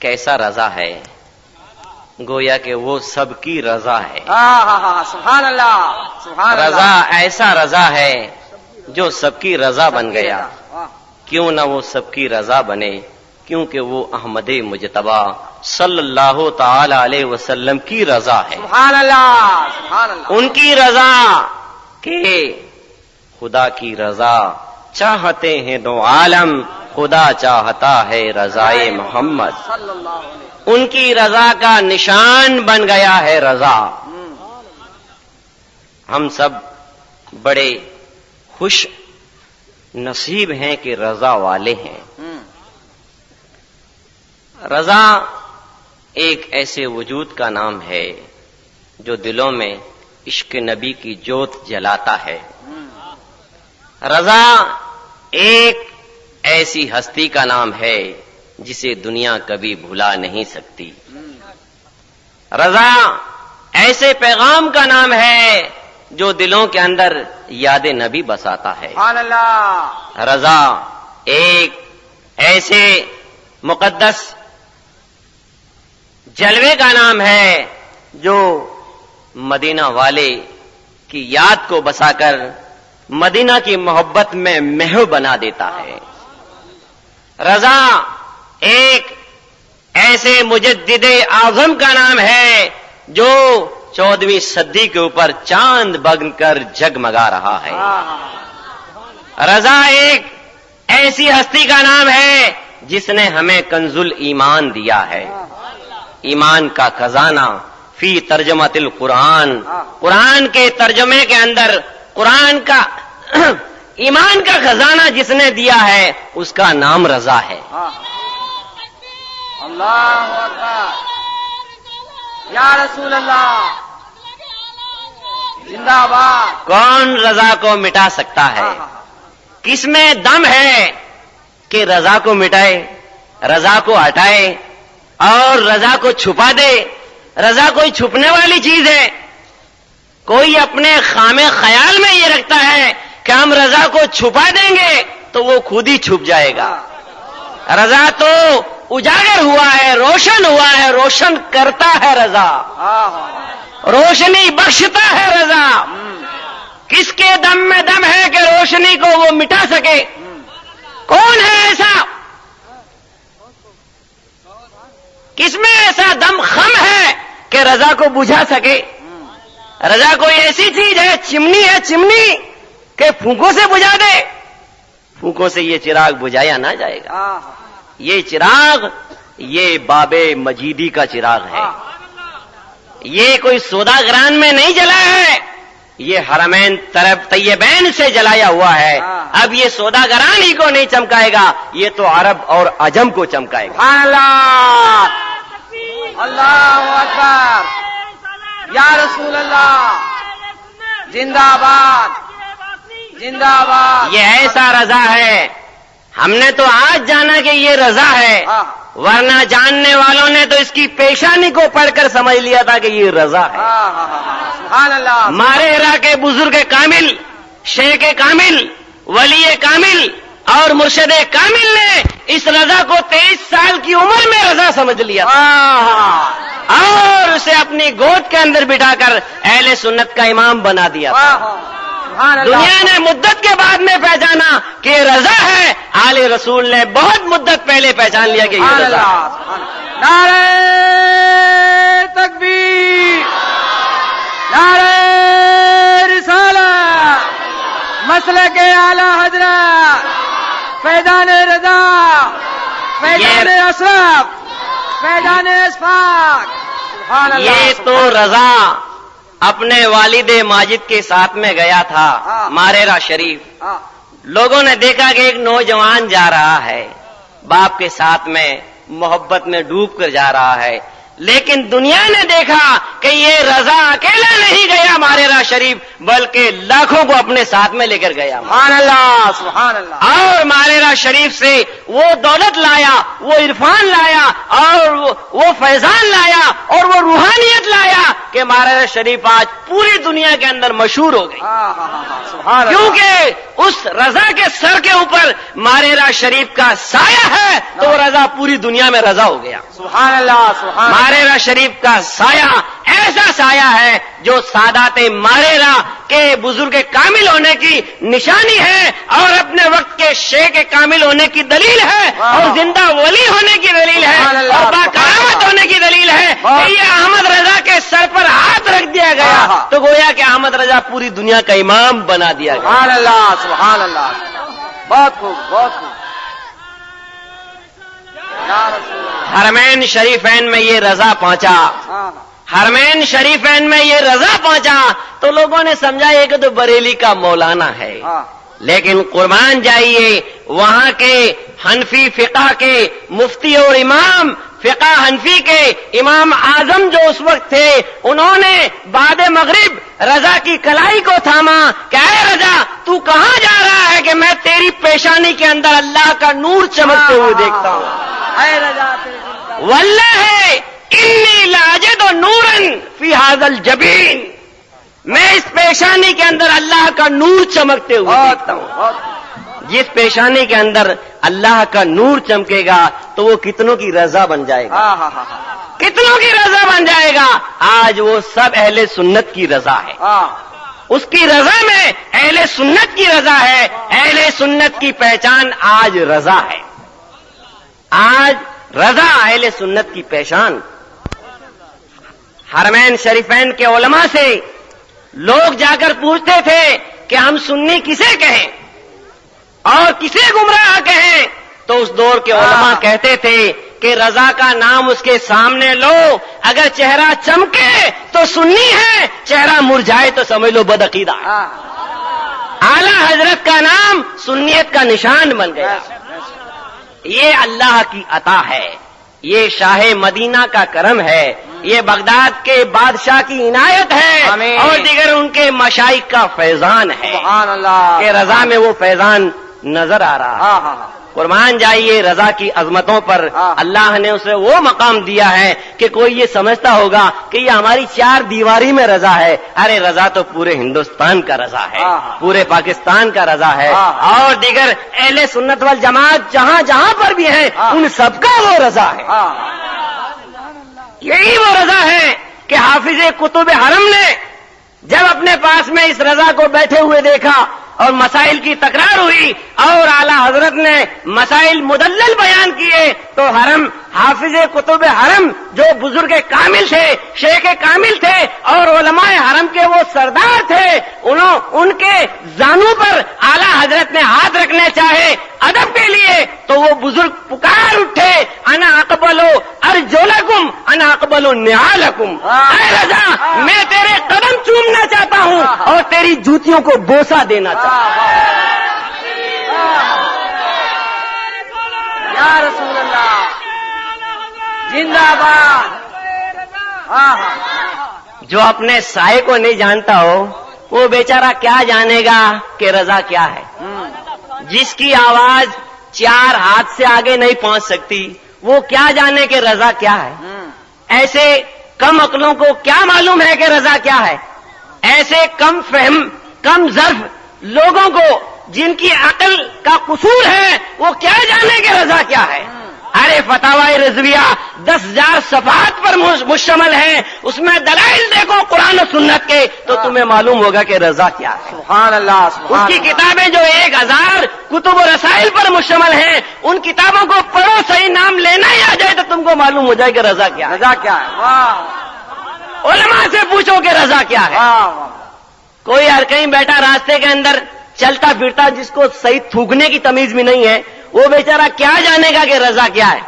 کیسا رضا ہے، گویا کہ وہ سب کی رضا ہے۔ سبحان اللہ، سبحان اللہ۔ رضا ایسا رضا ہے جو سب کی رضا بن گیا۔ کیوں نہ وہ سب کی رضا بنے، کیونکہ وہ احمد مجتبی صلی اللہ تعالی علیہ وسلم کی رضا ہے۔ سبحان اللہ، سبحان اللہ۔ ان کی رضا کہ خدا کی رضا چاہتے ہیں دو عالم، خدا چاہتا ہے رضائے محمد۔ صلی اللہ علیہ ان کی رضا کا نشان بن گیا ہے رضا۔ ہم سب بڑے خوش نصیب ہیں کہ رضا والے ہیں۔ رضا ایک ایسے وجود کا نام ہے جو دلوں میں عشق نبی کی جوت جلاتا ہے۔ رضا ایک ایسی ہستی کا نام ہے جسے دنیا کبھی بھلا نہیں سکتی۔ رضا ایسے پیغام کا نام ہے جو دلوں کے اندر یاد نبی بساتا ہے۔ سبحان اللہ۔ رضا ایک ایسے مقدس جلوے کا نام ہے جو مدینہ والے کی یاد کو بسا کر مدینہ کی محبت میں محو بنا دیتا ہے۔ رضا ایک ایسے مجدد اعظم کا نام ہے جو 14ویں صدی کے اوپر چاند بن کر جگمگا رہا ہے۔ رضا ایک ایسی ہستی کا نام ہے جس نے ہمیں کنز ایمان دیا ہے۔ ایمان کا خزانہ فی ترجمۃ القرآن، قرآن کے ترجمے کے اندر قرآن کا ایمان کا خزانہ جس نے دیا ہے اس کا نام رضا ہے۔ اللہ اکبر، یا رسول اللہ، زندہ باد۔ کون رضا کو مٹا سکتا ہے؟ کس میں دم ہے کہ رضا کو مٹائے، رضا کو ہٹائے اور رضا کو چھپا دے؟ رضا کوئی چھپنے والی چیز ہے؟ کوئی اپنے خام خیال میں یہ رکھتا ہے کہ ہم رضا کو چھپا دیں گے تو وہ خود ہی چھپ جائے گا۔ رضا تو اجاگر ہوا ہے، روشن ہوا ہے، روشن کرتا ہے رضا، روشنی بخشتا ہے رضا۔ کس کے دم میں دم ہے کہ روشنی کو وہ مٹا سکے؟ کون ہے ایسا؟ کس میں ایسا دم خم ہے کہ رضا کو بجھا سکے؟ رضا کوئی ایسی چیز ہے، چمنی ہے، چمنی کہ پھونکوں سے بجھا دے؟ پھونکوں سے یہ چراغ بجھایا نہ جائے گا۔ یہ چراغ یہ باب مجیدی کا چراغ ہے، یہ کوئی سوداگران میں نہیں جلا ہے، یہ حرمین طیبین سے جلایا ہوا ہے۔ اب یہ سوداگران ہی کو نہیں چمکائے گا، یہ تو عرب اور عجم کو چمکائے گا۔ سبحان اللہ، اللہ اکبر، یا رسول اللہ، زندہ باد، زندہ باد۔ یہ ایسا رضا ہے، ہم نے تو آج جانا کہ یہ رضا ہے، ورنہ جاننے والوں نے تو اس کی پیشانی کو پڑھ کر سمجھ لیا تھا کہ یہ رضا ہے۔ سبحان اللہ۔ ہمارے عراق کے بزرگ کامل، شیخ کامل، ولی کامل اور مرشد کامل نے اس رضا کو 23 سال کی عمر میں رضا سمجھ لیا اور اسے اپنی گود کے اندر بٹھا کر اہل سنت کا امام بنا دیا۔ دنیا نے مدت کے بعد میں پہچانا کہ یہ رضا ہے، آل رسول نے بہت مدت پہلے پہچان لیا کہ یہ رضا ہے۔ نعرہ تکبیر، نعرہ رسالت، مسلک اعلی حضرت، فیضان رضا، فیضان اشرف، فیضان اشفاق۔ یہ تو رضا اپنے والد ماجد کے ساتھ میں گیا تھا ماریرا شریف۔ لوگوں نے دیکھا کہ ایک نوجوان جا رہا ہے، باپ کے ساتھ میں محبت میں ڈوب کر جا رہا ہے، لیکن دنیا نے دیکھا کہ یہ رضا اکیلا نہیں گیا ماریرا شریف، بلکہ لاکھوں کو اپنے ساتھ میں لے کر گیا۔ سبحان اللہ، سبحان اللہ۔ اور ماریرا شریف سے وہ دولت لایا، وہ عرفان لایا اور وہ فیضان لایا اور وہ روحانیت لایا کہ مہاراجہ شریف آج پوری دنیا کے اندر مشہور ہو گئی، سبحان اللہ، کیونکہ اس رضا کے سر کے اوپر مہاراجہ شریف کا سایہ ہے تو وہ رضا پوری دنیا میں رضا ہو گیا۔ سبحان اللہ، سبحان اللہ، مہاراجہ شریف کا سایہ ایسا سایہ ہے جو سادات مہاراجہ کے بزرگ کامل ہونے کی نشانی ہے اور اپنے وقت کے شیخ کامل ہونے کی دلیل ہے اور زندہ ولی ہونے کی دلیل ہے اور باکرامت ہونے کی دلیل ہے کہ یہ احمد رضا کے سر پر ہاتھ رکھ دیا گیا تو گویا کہ احمد رضا پوری دنیا کا امام بنا دیا گیا۔ سبحان اللہ، سبحان اللہ، بہت خوب، بہت خوب، یا رسول اللہ، حرمین شریفین میں یہ رضا پہنچا، حرمین شریفین میں یہ رضا پہنچا تو لوگوں نے سمجھا یہ کہ تو بریلی کا مولانا ہے، لیکن قربان جائیے وہاں کے حنفی فقہ کے مفتی اور امام فقہ حنفی کے امام اعظم جو اس وقت تھے، انہوں نے بعد مغرب رضا کی کلائی کو تھاما کہ اے رضا تو کہاں جا رہا ہے کہ میں تیری پیشانی کے اندر اللہ کا نور چمکتے ہوئے دیکھتا ہوں۔ اے رضا تیرے دل کا، واللہ انی لاجد نورن فی ھذا الجبین، میں اس پیشانی کے اندر اللہ کا نور چمکتے ہوئے بہت دیکھتا ہوں۔ بہت، جس پیشانی کے اندر اللہ کا نور چمکے گا تو وہ کتنوں کی رضا بن جائے گا، ہاں ہاں ہاں کتنوں کی رضا بن جائے گا۔ آج وہ سب اہل سنت کی رضا ہے، ہاں، اس کی رضا میں اہل سنت کی رضا ہے، اہل سنت کی پہچان آج رضا ہے، آج رضا اہل سنت کی پہچان۔ حرمین شریفین کے علماء سے لوگ جا کر پوچھتے تھے کہ ہم سنی کسے کہیں اور کسے گمراہ کہیں، تو اس دور کے علماء کہتے تھے کہ رضا کا نام اس کے سامنے لو، اگر چہرہ چمکے تو سنی ہے، چہرہ مرجھائے تو سمجھ لو بدعقیدہ ہے۔ ہاں، اعلی حضرت کا نام سنیت کا نشان بن گیا۔ یہ اللہ کی عطا ہے، یہ شاہ مدینہ کا کرم ہے، یہ بغداد کے بادشاہ کی عنایت ہے آمین، اور دیگر ان کے مشائخ کا فیضان ہے سبحان اللہ، کہ رضا میں وہ فیضان نظر آ رہا ہے۔ ہاں ہاں ہاں، قربان جائیے رضا کی عظمتوں پر اللہ نے اسے وہ مقام دیا ہے کہ کوئی یہ سمجھتا ہوگا کہ یہ ہماری چار دیواری میں رضا ہے، ارے رضا تو پورے ہندوستان کا رضا ہے، پورے پاکستان کا رضا ہے اور دیگر اہل سنت والجماعت جہاں جہاں پر بھی ہیں ان سب کا وہ رضا ہے۔ ہاں، یہی وہ رضا ہے کہ حافظ کتب حرم نے جب اپنے پاس میں اس رضا کو بیٹھے ہوئے دیکھا اور مسائل کی تکرار ہوئی اور اعلیٰ حضرت نے مسائل مدلل بیان کیے تو حرم حافظ کتب حرم جو بزرگ کامل تھے، شیخ کامل تھے اور علماء حرم کے وہ سردار تھے، ان کے زانوں پر اعلیٰ حضرت نے ہاتھ رکھنے چاہے ادب کے لیے تو وہ بزرگ پکار اٹھے، انا اقبلو ارجلکم انا اقبلو نعالکم، اے رضا میں تیرے قدم چومنا چاہتا ہوں اور تیری جوتیوں کو بوسہ دینا چاہتا ہوں۔ یا رسول اللہ، زندہ باد، ہاں ہاں، جو اپنے سائے کو نہیں جانتا ہو وہ بیچارہ کیا جانے گا کہ رضا کیا ہے۔ جس کی آواز چار ہاتھ سے آگے نہیں پہنچ سکتی وہ کیا جانے کہ رضا کیا ہے۔ ایسے کم عقلوں کو کیا معلوم ہے کہ رضا کیا ہے، ایسے کم فہم کم ظرف لوگوں کو جن کی عقل کا قصور ہے وہ کیا جانے کہ رضا کیا ہے۔ ارے فتاوی رضویہ 10,000 صفحات پر مشتمل ہے، اس میں دلائل دیکھو قرآن و سنت کے تو تمہیں معلوم ہوگا کہ رضا کیا ہے۔ سبحان اللہ، اس سبحان کی اللہ، کتابیں جو 1000 کتب و رسائل پر مشتمل ہیں ان کتابوں کو پڑھو، صحیح نام لینا ہی آ جائے تو تم کو معلوم ہو جائے کہ رضا کیا ہے۔ رضا کیا ہے؟ واہ، علماء سے پوچھو کہ رضا کیا ہے۔ واہ واہ، کوئی ہر کہیں بیٹھا راستے کے اندر چلتا پھرتا جس کو صحیح تھوکنے کی تمیز بھی نہیں ہے وہ بیچارہ کیا جانے گا کہ رضا کیا ہے۔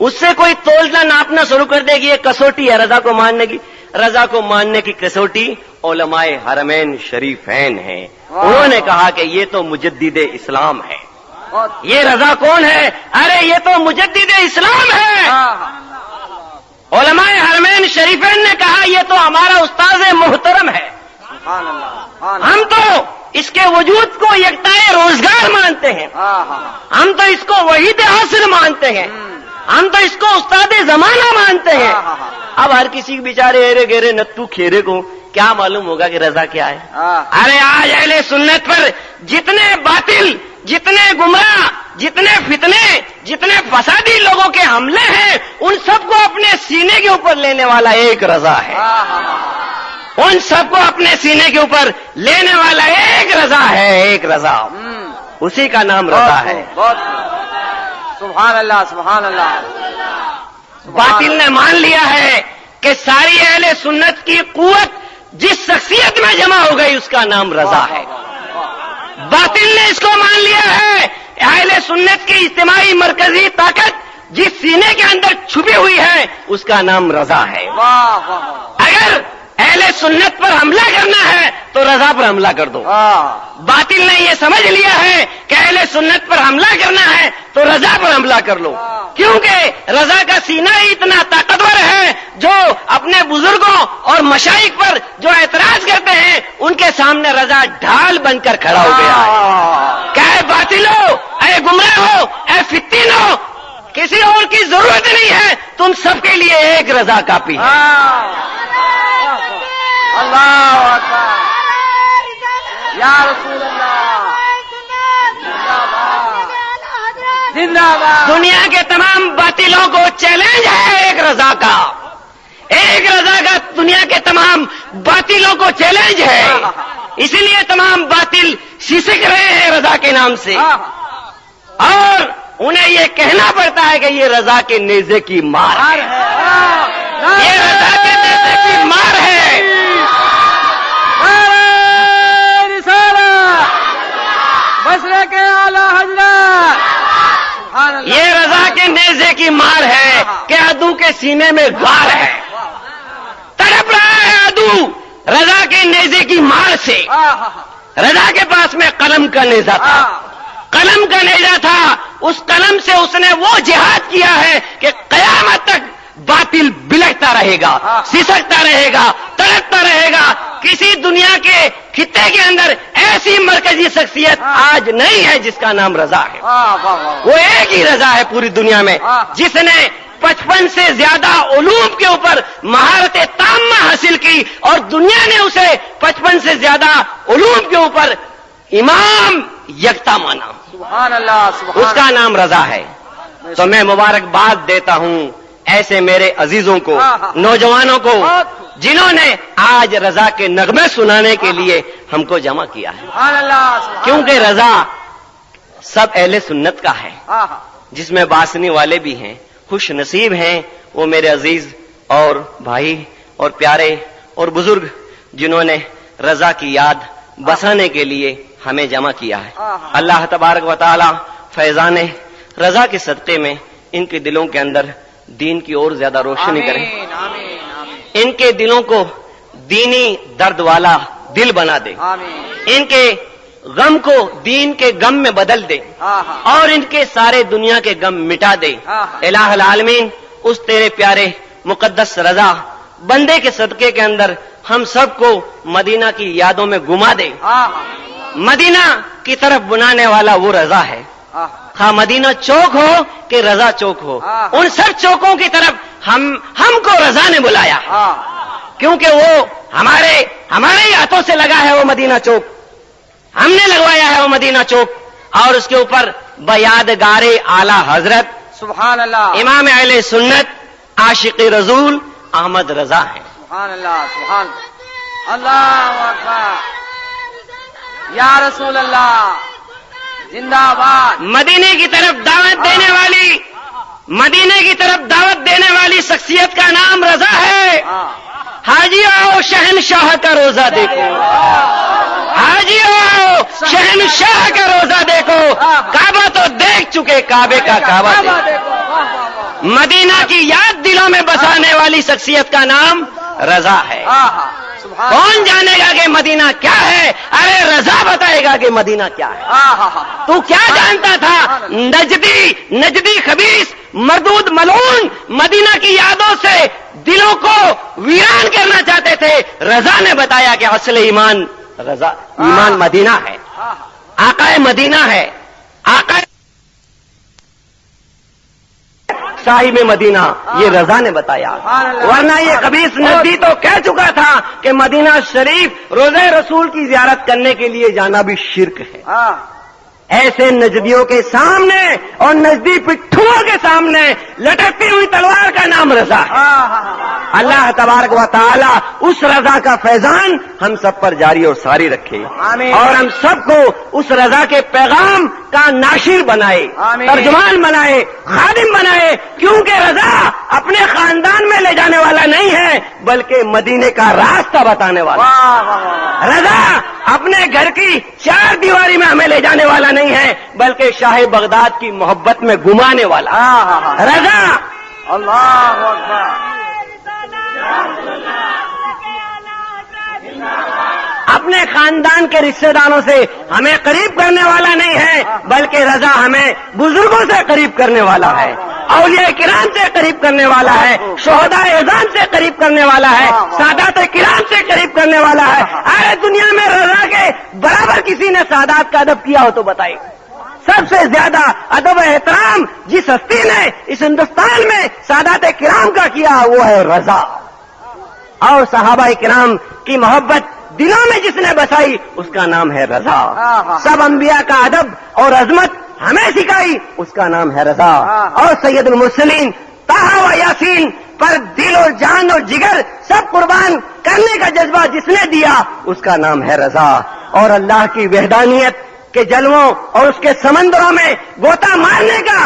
اس سے کوئی تولنا ناپنا شروع کر دے گی یہ کسوٹی ہے رضا کو ماننے کی۔ رضا کو ماننے کی کسوٹی علماء حرمین شریفین ہیں، انہوں نے کہا کہ یہ تو مجدد اسلام ہے۔ بہت، یہ رضا کون ہے؟ ارے یہ تو مجدد اسلام ہے۔ ہاں، علماء حرمین شریفین نے کہا یہ تو ہمارا استاذ محترم ہے، سبحان اللہ، سبحان اللہ، ہم تو اس کے وجود کو یکتائے روزگار مانتے ہیں، ہاں ہاں، ہم تو اس کو وحید حاصل مانتے ہیں۔ ہم تو اس کو استاد زمانہ مانتے ہیں. اب ہر کسی بیچارے ایرے گیرے نتو کھیرے کو کیا معلوم ہوگا کہ رضا کیا ہے. ارے آج اہل سنت پر جتنے باطل، جتنے گمراہ، جتنے فتنے، جتنے فسادی لوگوں کے حملے ہیں، ان سب کو اپنے سینے کے اوپر لینے والا ایک رضا ہے. ان سب کو اپنے سینے کے اوپر لینے والا ایک رضا ہے، ایک رضا. اسی کا نام رضا ہے. سبحان اللہ، سبحان اللہ. باطل نے مان لیا ہے کہ ساری اہل سنت کی قوت جس شخصیت میں جمع ہو گئی اس کا نام رضا ہے. باطل نے اس کو مان لیا ہے اہل سنت کی اجتماعی مرکزی طاقت جس سینے کے اندر چھپی ہوئی ہے اس کا نام رضا ہے. اگر اہل سنت پر حملہ کرنا ہے تو رضا پر حملہ کر دو. باطل نے یہ سمجھ لیا ہے کہ اہل سنت پر حملہ کرنا ہے تو رضا پر حملہ کر لو، کیونکہ رضا کا سینہ ہی اتنا طاقتور ہے جو اپنے بزرگوں اور مشائخ پر جو اعتراض کرتے ہیں ان کے سامنے رضا ڈھال بن کر کھڑا ہو گیا ہے. کہ اے باطل ہو، اے گمراہ ہو، اے فتین ہو، کسی اور کی ضرورت نہیں ہے، تم سب کے لیے ایک رضا کافی ہے. اللہ اکبر، یا رسول اللہ، زندہ باد. دنیا کے تمام باطلوں کو چیلنج ہے ایک رضا کا، ایک رضا کا دنیا کے تمام باطلوں کو چیلنج ہے. اس لیے تمام باطل سسک رہے ہیں رضا کے نام سے، اور انہیں یہ کہنا پڑتا ہے کہ یہ رضا کے نیزے کی مار ہے، یہ رضا کے نیزے کی مار ہے. مسئلے کے اعلی حضرت، یہ رضا کے نیزے کی مار ہے کہ عدو کے سینے میں غار ہے. تڑپ رہا ہے عدو رضا کے نیزے کی مار سے. رضا کے پاس میں قلم کا نیزہ تھا، قلم کا نیزہ تھا، اس قلم سے اس نے وہ جہاد کیا ہے کہ قیامت تک باطل بلکتا رہے گا، سسکتا رہے گا، تڑپتا رہے گا. کسی دنیا کے خطے کے اندر ایسی مرکزی شخصیت آج نہیں ہے جس کا نام رضا ہے. وہ ایک ہی رضا ہے پوری دنیا میں جس نے 55 سے زیادہ علوم کے اوپر مہارت تامہ حاصل کی، اور دنیا نے اسے 55 سے زیادہ علوم کے اوپر امام یکتا مانا. سبحان اللہ، سبحان اس کا نام رضا ہے. تو میں مبارکباد دیتا ہوں ایسے میرے عزیزوں کو، نوجوانوں کو، جنہوں نے آج رضا کے نغمے سنانے کے لیے ہم کو جمع کیا ہے. سبحان اللہ، کیونکہ رضا سب اہل سنت کا ہے، جس میں باسنی والے بھی ہیں. خوش نصیب ہیں وہ میرے عزیز اور بھائی اور پیارے اور بزرگ جنہوں نے رضا کی یاد بسانے کے لیے ہمیں جمع کیا ہے. اللہ تبارک و تعالی فیضان رضا کے صدقے میں ان کے دلوں کے اندر دین کی اور زیادہ روشنی کرے، ان کے دلوں کو دینی درد والا دل بنا دے، ان کے غم کو دین کے غم میں بدل دے، اور ان کے سارے دنیا کے غم مٹا دے. الہ العالمین اس تیرے پیارے مقدس رضا بندے کے صدقے کے اندر ہم سب کو مدینہ کی یادوں میں گما دے. مدینہ کی طرف بنانے والا وہ رضا ہے، ہاں مدینہ چوک ہو کہ رضا چوک ہو، ان سب چوکوں کی طرف ہم کو رضا نے بلایا، کیونکہ وہ ہمارے ہی ہاتھوں سے لگا ہے وہ مدینہ چوک، ہم نے لگوایا ہے وہ مدینہ چوک، اور اس کے اوپر بیادگار اعلی حضرت سبحان اللہ، امام اہل سنت عاشق رسول احمد رضا ہیں. سبحان اللہ، سبحان اللہ اکبر، یا رسول اللہ، زندہ باد. مدینے کی طرف دعوت دینے والی، مدینے کی طرف دعوت دینے والی شخصیت کا نام رضا ہے. حاجی آؤ شہنشاہ کا روزہ دیکھو، حاجی آؤ شہنشاہ کا روزہ دیکھو، کعبہ تو دیکھ چکے، کعبے کا کعبہ دیکھو. مدینہ کی یاد دلوں میں بسانے والی شخصیت کا نام رضا ہے. کون جانے گا کہ مدینہ کیا ہے؟ ارے رضا بتائے گا کہ مدینہ کیا ہے. تو کیا جانتا تھا؟ نجدی خبیث مردود ملعون مدینہ کی یادوں سے دلوں کو ویران کرنا چاہتے تھے. رضا نے بتایا کہ اصل ایمان رضا، ایمان مدینہ ہے، آقا مدینہ ہے، آقا صاحب مدینہ یہ رضا نے بتایا، ورنہ یہ خبیث نجدی تو کہہ چکا تھا کہ مدینہ شریف روضہ رسول کی زیارت کرنے کے لیے جانا بھی شرک ہے۔ ایسے نجدیوں کے سامنے اور نجدی پٹھوں کے سامنے لٹکتی ہوئی تلوار کا نام رضا ہے۔ اللہ تبارک و تعالی اس رضا کا فیضان ہم سب پر جاری اور ساری رکھے، اور ہم سب کو اس رضا کے پیغام کا ناشر بنائے، ترجمان بنائے، خادم بنائے، کیونکہ رضا اپنے خاندان میں لے جانے والا نہیں ہے بلکہ مدینے کا راستہ بتانے والا۔ رضا اپنے گھر کی چار دیواری میں ہمیں لے جانے والا نہیں ہے بلکہ شاہ بغداد کی محبت میں گھمانے والا۔ رضا اللہ اکبر، اپنے خاندان کے رشتہ داروں سے ہمیں قریب کرنے والا نہیں ہے بلکہ رضا ہمیں بزرگوں سے قریب کرنے والا ہے، اولیاء کرام سے قریب کرنے والا ہے، شہداء اعظام سے قریب کرنے والا ہے، سادات کرام سے قریب کرنے والا ہے۔ ارے دنیا میں رضا کے برابر کسی نے سادات کا ادب کیا ہو تو بتائیے۔ سب سے زیادہ ادب و احترام جس ہستی نے اس ہندوستان میں سادات کرام کا کیا وہ ہے رضا، اور صحابہ کرام کی محبت دلوں میں جس نے بسائی اس کا نام ہے رضا۔ سب انبیاء کا ادب اور عظمت ہمیں سکھائی اس کا نام ہے رضا، اور سید المرسلین طٰہٰ و یاسین پر دل اور جان اور جگر سب قربان کرنے کا جذبہ جس نے دیا اس کا نام ہے رضا، اور اللہ کی وحدانیت کے جلووں اور اس کے سمندروں میں غوطہ مارنے کا